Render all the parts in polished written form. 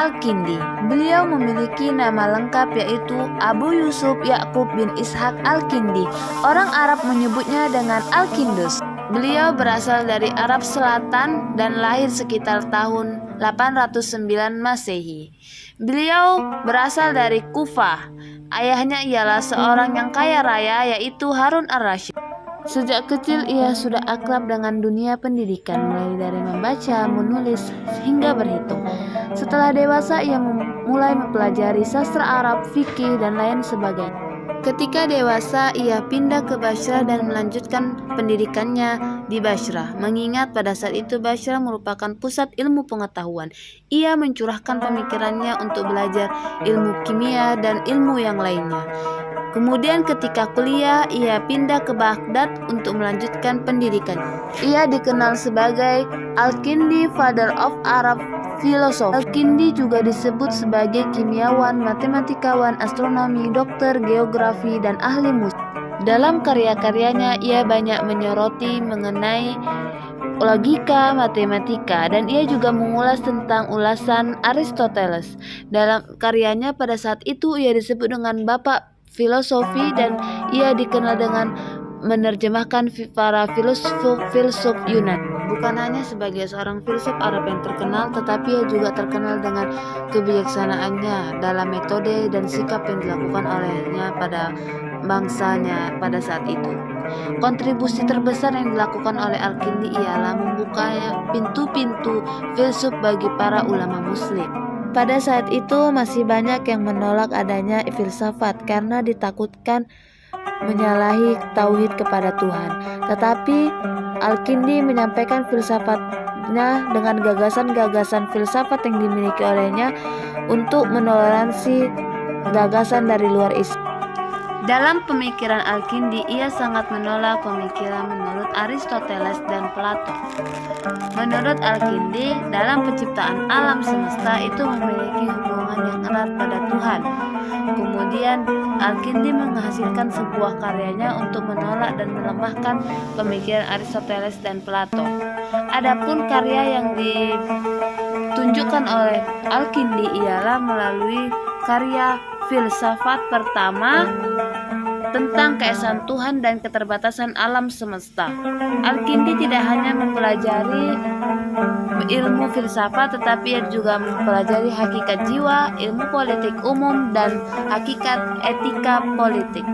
Al-Kindi. Beliau memiliki nama lengkap yaitu Abu Yusuf Ya'qub bin Ishaq Al-Kindi. Orang Arab menyebutnya dengan Al-Kindus. Beliau berasal dari Arab Selatan dan lahir sekitar tahun 809 Masehi. Beliau berasal dari Kufah. Ayahnya ialah seorang yang kaya raya yaitu Harun ar-Rasyid. Sejak kecil ia sudah akrab dengan dunia pendidikan, mulai dari membaca, menulis, hingga berhitung. Setelah dewasa ia mulai mempelajari sastra Arab, fikih, dan lain sebagainya. Ketika dewasa ia pindah ke Bashrah dan melanjutkan pendidikannya di Bashrah. Mengingat pada saat itu Bashrah merupakan pusat ilmu pengetahuan, ia mencurahkan pemikirannya untuk belajar ilmu kimia dan ilmu yang lainnya. Kemudian ketika kuliah, ia pindah ke Baghdad untuk melanjutkan pendidikan. Ia dikenal sebagai Al-Kindi, Father of Arab Philosophy. Al-Kindi juga disebut sebagai kimiawan, matematikawan, astronomi, dokter, geografi, dan ahli musik. Dalam karya-karyanya, ia banyak menyoroti mengenai logika, matematika, dan ia juga mengulas tentang ulasan Aristoteles. Dalam karyanya pada saat itu ia disebut dengan Bapak Filosofi dan ia dikenal dengan menerjemahkan para filsuf Yunani. Bukan hanya sebagai seorang filsuf Arab yang terkenal, tetapi ia juga terkenal dengan kebijaksanaannya dalam metode dan sikap yang dilakukan olehnya pada bangsanya pada saat itu. Kontribusi terbesar yang dilakukan oleh Al-Kindi ialah membuka pintu-pintu filsuf bagi para ulama muslim. Pada saat itu masih banyak yang menolak adanya filsafat karena ditakutkan menyalahi tauhid kepada Tuhan. Tetapi Al-Kindi menyampaikan filsafatnya dengan gagasan-gagasan filsafat yang dimiliki olehnya untuk menoleransi gagasan dari luar Islam. Dalam pemikiran Al-Kindi, ia sangat menolak pemikiran menurut Aristoteles dan Plato. Menurut Al-Kindi, dalam penciptaan alam semesta itu memiliki hubungan yang erat pada Tuhan. Kemudian Al-Kindi menghasilkan sebuah karyanya untuk menolak dan melemahkan pemikiran Aristoteles dan Plato. Adapun karya yang ditunjukkan oleh Al-Kindi ialah melalui karya filsafat pertama tentang keesaan Tuhan dan keterbatasan alam semesta. Al-Kindi tidak hanya mempelajari ilmu filsafat, tetapi ia juga mempelajari hakikat jiwa, ilmu politik umum, dan hakikat etika politik.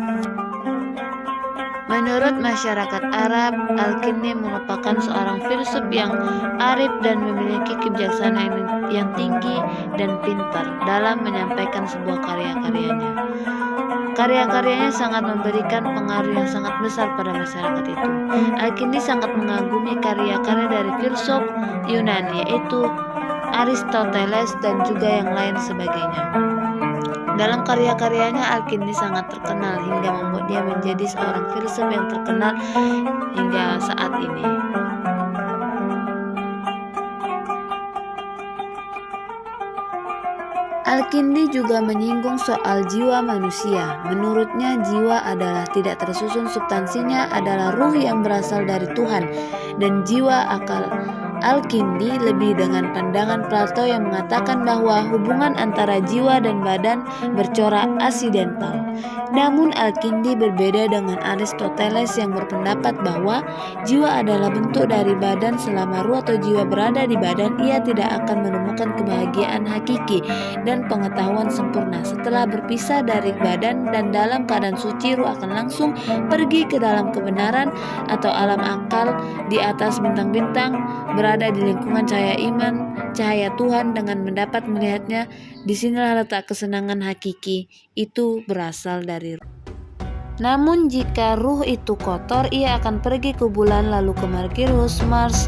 Menurut masyarakat Arab, Al-Kindi merupakan seorang filsuf yang arif dan memiliki kebijaksanaan yang tinggi dan pintar dalam menyampaikan sebuah karya-karyanya. Karya-karyanya sangat memberikan pengaruh yang sangat besar pada masyarakat itu. Al-Kindi sangat mengagumi karya-karya dari filsuf Yunani, yaitu Aristoteles dan juga yang lain sebagainya. Dalam karya-karyanya, Al-Kindi sangat terkenal hingga membuat dia menjadi seorang filsuf yang terkenal hingga saat ini. Al-Kindi juga menyinggung soal jiwa manusia. Menurutnya, jiwa adalah tidak tersusun, substansinya adalah ruh yang berasal dari Tuhan, dan jiwa akal. Al-Kindi lebih dengan pandangan Plato yang mengatakan bahwa hubungan antara jiwa dan badan bercorak asidental. Namun Al-Kindi berbeda dengan Aristoteles yang berpendapat bahwa jiwa adalah bentuk dari badan. Selama ruh atau jiwa berada di badan, ia tidak akan menemukan kebahagiaan hakiki dan pengetahuan sempurna. Setelah berpisah dari badan dan dalam keadaan suci, ruh akan langsung pergi ke dalam kebenaran atau alam akal di atas bintang-bintang, berada di lingkungan cahaya iman, cahaya Tuhan dengan mendapat melihatnya. Disinilah letak kesenangan hakiki, itu berasal dari ruh. Namun jika ruh itu kotor, ia akan pergi ke bulan, lalu ke Merkurius, Mars,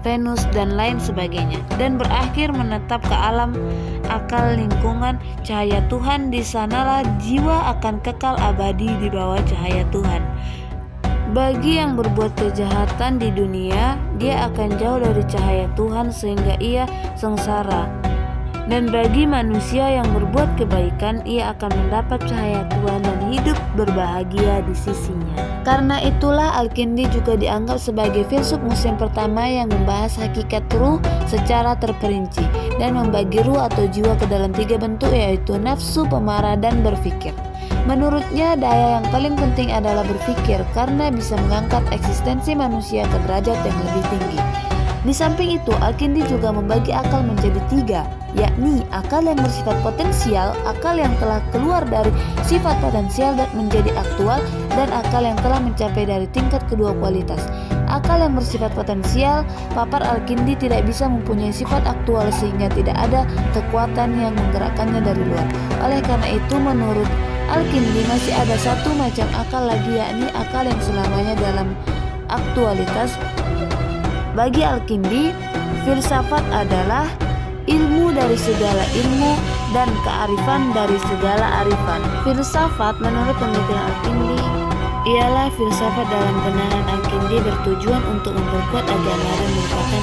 Venus, dan lain sebagainya, dan berakhir menetap ke alam akal lingkungan cahaya Tuhan. Di sanalah jiwa akan kekal abadi di bawah cahaya Tuhan. Bagi yang berbuat kejahatan di dunia, dia akan jauh dari cahaya Tuhan sehingga ia sengsara. Dan bagi manusia yang berbuat kebaikan, ia akan mendapat cahaya Tuhan dan hidup berbahagia di sisinya. Karena itulah Al-Kindi juga dianggap sebagai filsuf muslim pertama yang membahas hakikat ruh secara terperinci. dan membagi ruh atau jiwa ke dalam 3 bentuk, yaitu nafsu, pemarah, dan berpikir. Menurutnya, daya yang paling penting adalah berpikir karena bisa mengangkat eksistensi manusia ke derajat yang lebih tinggi. Di samping itu, Al-Kindi juga membagi akal menjadi 3, yakni akal yang bersifat potensial, akal yang telah keluar dari sifat potensial dan menjadi aktual, dan akal yang telah mencapai dari tingkat kedua kualitas. Akal yang bersifat potensial, papar Al-Kindi, tidak bisa mempunyai sifat aktual sehingga tidak ada kekuatan yang menggerakkannya dari luar. Oleh karena itu, menurut Al-Kindi masih ada satu macam akal lagi, yakni akal yang selamanya dalam aktualitas. Bagi Al-Kindi, filsafat adalah ilmu dari segala ilmu dan kearifan dari segala arifan. Filsafat menurut pemikiran Al-Kindi ialah filsafat dalam pandangan Al-Kindi bertujuan untuk memperkuat agama dan merupakan